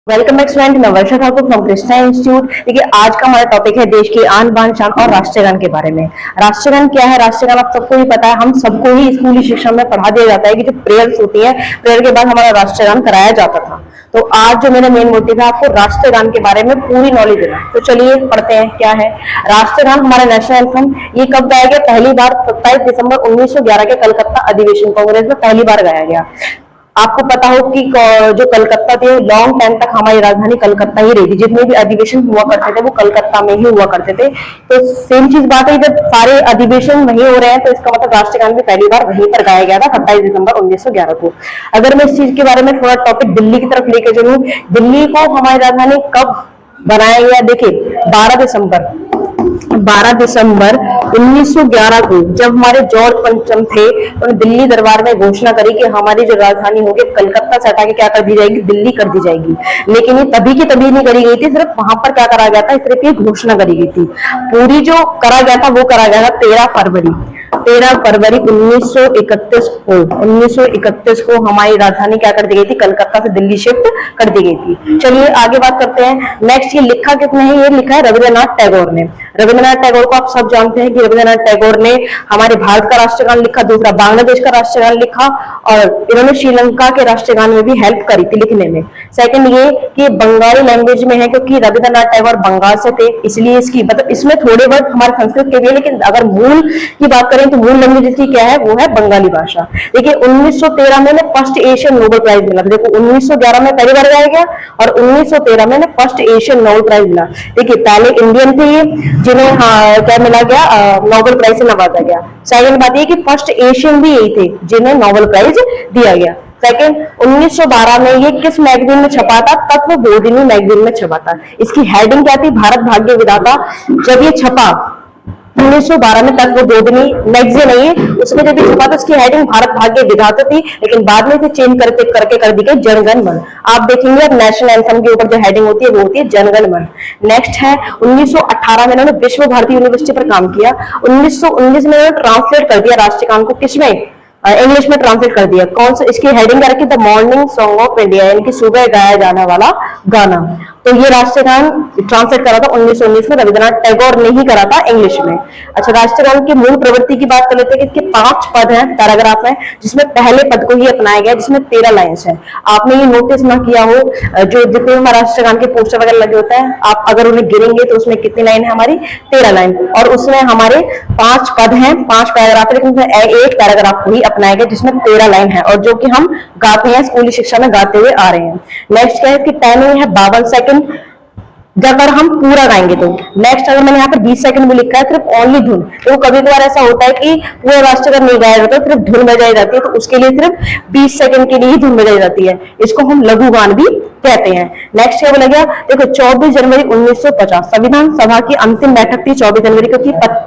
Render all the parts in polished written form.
Welcome back student, मैं वर्षा Thakur from Krishna institute. देखिए, आज का हमारा टॉपिक है देश की आन बान शान और राष्ट्रगान के बारे में। राष्ट्रगान क्या है? राष्ट्रगान आप सबको ही पता है, हम सबको ही स्कूली शिक्षा में पढ़ा दिया जाता है कि जो प्रेयर्स होती है, प्रेयर के बाद हमारा राष्ट्रगान कराया जाता था। तो आज जो मेरा मेन मोटिव है आपको राष्ट्रगान के बारे में पूरी नॉलेज देना। तो चलिए पढ़ते हैं क्या है राष्ट्रगान। हमारा नेशनल एंथम ये कब गाया गया? पहली बार 27 दिसंबर 1911 के कलकत्ता अधिवेशन कांग्रेस में पहली बार गाया गया। आपको पता हो कि जो कलकत्ता थी लॉन्ग टाइम तक हमारी राजधानी कलकत्ता ही रही थी। जितने भी अधिवेशन हुआ करते थे वो कलकत्ता में ही हुआ करते थे। तो सेम चीज बात है, जब सारे अधिवेशन वहीं हो रहे हैं तो इसका मतलब राष्ट्रगान भी पहली बार वहीं पर गाया गया था 27 दिसंबर 1911 को। अगर मैं इस चीज के बारे में थोड़ा टॉपिक दिल्ली की तरफ लेके चलूं, दिल्ली को हमारी राजधानी कब बनाया गया? देखिए 12 दिसंबर 1911 को जब हमारे जॉर्ज पंचम थे, उन्होंने दिल्ली दरबार में घोषणा करी कि हमारी जो राजधानी होगी कलकत्ता से हटा के क्या कर दी जाएगी? दिल्ली कर दी जाएगी। लेकिन ये तभी की तभी नहीं करी गई थी, सिर्फ वहां पर क्या करा गया था, सिर्फ ये घोषणा करी गई थी। पूरी जो करा गया था वो करा गया था 13 फरवरी 1931 को हमारी राजधानी क्या कर दी गई थी? कलकत्ता से दिल्ली शिफ्ट कर दी गई थी। चलिए आगे बात करते हैं। नेक्स्ट, ये लिखा किसने है? ये लिखा है रविंद्रनाथ टैगोर ने। रविंद्रनाथ टैगोर को आप सब जानते हैं कि रविंद्रनाथ टैगोर ने हमारे भारत का राष्ट्रगान लिखा, दूसरा बांग्लादेश का राष्ट्रगान लिखा, और इन्होंने श्रीलंका के राष्ट्रगान में भी हेल्प करी थी लिखने में। सेकंड ये कि बंगाली लैंग्वेज में है, क्योंकि रविंद्रनाथ टैगोर बंगाल से थे, इसलिए इसकी मतलब इसमें थोड़े वर्ड हमारे संस्कृत के भी है, लेकिन अगर मूल की बात करें तो मूल लैंग्वेज इसकी क्या है? वो है बंगाली भाषा। देखिए 1913 में फर्स्ट एशियन नोबेल प्राइज मिला। देखो 1911 में पहली बार गाया गया और 1913 में फर्स्ट एशियन नोबेल प्राइज मिला। देखिए पहले इंडियन थे ये, जिन्हें क्या मिला गया? नोबेल प्राइज से नवाजा गया। सेकंड बात ये कि फर्स्ट एशियन भी यही थे जिन्हें नोबेल प्राइज दिया गया। सेकंड, 1912 में ये किस मैगजीन में छपा था? तत्वबोधिनी मैगजीन में छपा था। इसकी हेडिंग क्या थी? भारत भाग्य विधाता। जब ये छपा 1912 में तत्वबोधिनी मैगजीन है ये, उसमें जब ये छपा तो उसकी हेडिंग भारत भाग्य विधाता थी, लेकिन बाद में इसे चेंज करके कर दी गई जनगण मन। आप देखेंगे अब नेशनल एंथम के ऊपर जो हेडिंग होती है वो होती है जनगण मन। नेक्स्ट है 1918 में इन्होंने विश्व भारती यूनिवर्सिटी पर काम किया। 1919 में इन्होंने ट्रांसलेट कर दिया राष्ट्रगान को, किसमें? इंग्लिश में ट्रांसलेट कर दिया। कौन सा? इसकी हेडिंग क्या रखी? The morning song of India, यानी कि सुबह गाया जाने वाला गाना। तो ये राष्ट्रगान ट्रांसलेट करा था 1919 में रविंद्रनाथ टैगोर ने ही करा था इंग्लिश में। अच्छा, राष्ट्रगान की मूल प्रवृत्ति की बात कर लेते हैं कि इसके 5 पद हैं, पैराग्राफ हैं, जिसमें पहले पद को ही अपनाया गया, जिसमें 13 लाइन्स हैं। आपने ये नोटिस ना किया हो, जो जितने हमारे राष्ट्रगान के पोस्टर वगैरह लगे होते हैं, आप अगर उन्हें गिरेंगे तो उसमें कितनी लाइन है? हमारी 13 लाइन। और उसमें हमारे 5 पद हैं, 5 पैराग्राफ है, लेकिन एक पैराग्राफ को ही अपनाया गया जिसमें 13 लाइन है, और जो कि हम गाते हैं, स्कूली शिक्षा में गाते हुए आ रहे हैं। नेक्स्ट क्या है? इसकी टाइमिंग है 52 सेकंड जब अगर हम पूरा गाएंगे तो। नेक्स्ट, अगर मैंने यहाँ पर 20 सेकंड में लिखा है सिर्फ ओनली धुन, तो कभी कभार ऐसा होता है कि पूरा राष्ट्रगान नहीं गाया जाता, सिर्फ धुन बजाई जाती है, तो उसके लिए सिर्फ 20 सेकंड के लिए ही धुन बजाई जाती है। इसको हम लघु गान भी कहते हैं। नेक्स्ट क्या बोला गया? देखो 24 जनवरी 1950 संविधान सभा की अंतिम बैठक थी 24 जनवरी को,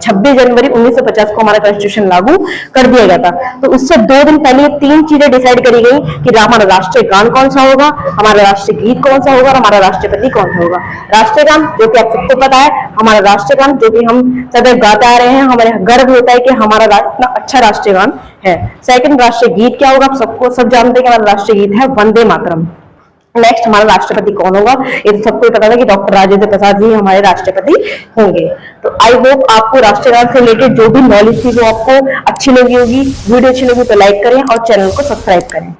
26 जनवरी 1950 को हमारा कॉन्स्टिट्यूशन लागू कर दिया गया था। तो उससे 2 दिन पहले 3 चीजें डिसाइड करी गई कि हमारा राष्ट्रीय गान कौन सा होगा, हमारा राष्ट्रीय गीत कौन सा होगा और हमारा राष्ट्रपति कौन सा होगा। राष्ट्रगान जो कि आप सबको पता है, हमारा राष्ट्रगान जो कि हम सदैव गाते आ रहे हैं, हमारे गर्व होता है कि हमारा इतना अच्छा राष्ट्रगान है। सेकंड, राष्ट्रीय गीत क्या होगा? आप सबको सब जानते हैं कि हमारा राष्ट्रीय गीत है वंदे मातरम। नेक्स्ट, हमारा राष्ट्रपति कौन होगा? ये तो सबको पता था कि डॉक्टर राजेंद्र प्रसाद जी हमारे राष्ट्रपति होंगे। तो आई होप आपको राष्ट्रगान से रिलेटेड जो भी नॉलेज थी वो आपको अच्छी लगी होगी। वीडियो अच्छी लगी तो लाइक करें और चैनल को सब्सक्राइब करें।